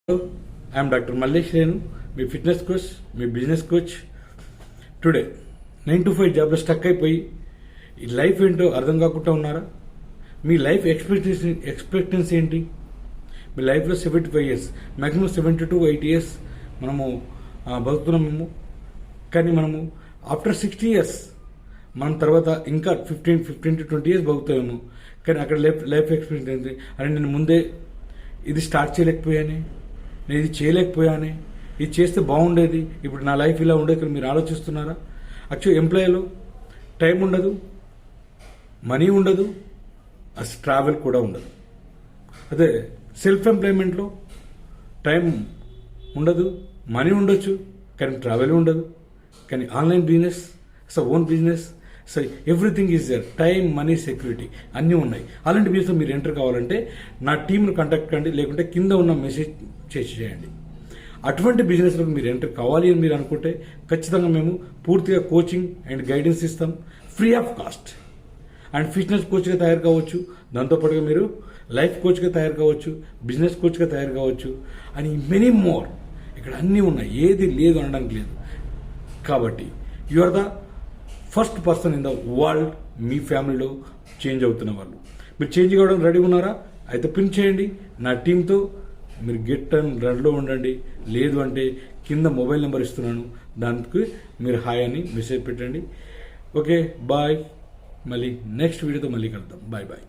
Hello, I am Dr. Mallesh Renu, me fitness coach, me business coach. Today 9 to 5 జాబ్లో stuck అయిపోయి ఈ life ఏంటో అర్థం కాకుండా ఉన్నారా? మీ లైఫ్ ఎక్స్పెక్టెన్సీ ఏంటి? మీ లైఫ్లో 75 years, మ్యాక్సిమం 70 to 80 years మనము బతుకుతున్నాము. కానీ మనము ఆఫ్టర్ 60 years మనం తర్వాత ఇంకా 15 to 20 years బతుకుతాము. కానీ అక్కడ లైఫ్ ఎక్స్పీరియన్స్ ఏంటి? అని నేను ముందే ఇది స్టార్ట్ చేయలేకపోయానే, నేను ఇది చేయలేకపోయానే, ఇది చేస్తే బాగుండేది, ఇప్పుడు నా లైఫ్ ఇలా ఉండేది. మీరు ఆలోచిస్తున్నారా? యాక్చువల్ ఎంప్లాయీలో టైం ఉండదు, మనీ ఉండదు, అసలు ట్రావెల్ కూడా ఉండదు. అదే సెల్ఫ్ ఎంప్లాయ్మెంట్లో టైం ఉండదు, మనీ ఉండొచ్చు, కానీ ట్రావెల్ ఉండదు. కానీ online business, own business, everything is there. Time, money, security అన్నీ ఉన్నాయి. అలాంటి బిజినెస్ మీరు ఎంటర్ కావాలంటే నా టీంను కాంటాక్ట్ కండి, లేకుంటే కింద ఉన్న మెసేజ్ చేయండి. అటువంటి బిజినెస్లో మీరు ఎంటర్ కావాలి అని మీరు అనుకుంటే ఖచ్చితంగా మేము పూర్తిగా కోచింగ్ అండ్ గైడెన్స్ ఇస్తాం, free of cost. And fitness కోచ్గా తయారు కావచ్చు, దాంతోపాటుగా మీరు లైఫ్ కోచ్గా తయారు కావచ్చు, బిజినెస్ కోచ్గా తయారు కావచ్చు, అని మెనీ మోర్. ఇక్కడ అన్నీ ఉన్నాయి, ఏది లేదు అనడానికి లేదు. కాబట్టి you are the first person in the world. మీ ఫ్యామిలీలో చేంజ్ అవుతున్న వాళ్ళు, మీరు చేంజ్ కావడం రెడీ ఉన్నారా? అయితే పిన్ చేయండి. నా టీంతో మీరు గెట్ అండ్ రెడీలో ఉండండి. లేదు అంటే కింద మొబైల్ నెంబర్ ఇస్తున్నాను, దానికి మీరు హాయ్ అని మెసేజ్ పెట్టండి. Okay, bye. మళ్ళీ నెక్స్ట్ వీడియోతో మళ్ళీ కలుద్దాం. Bye bye.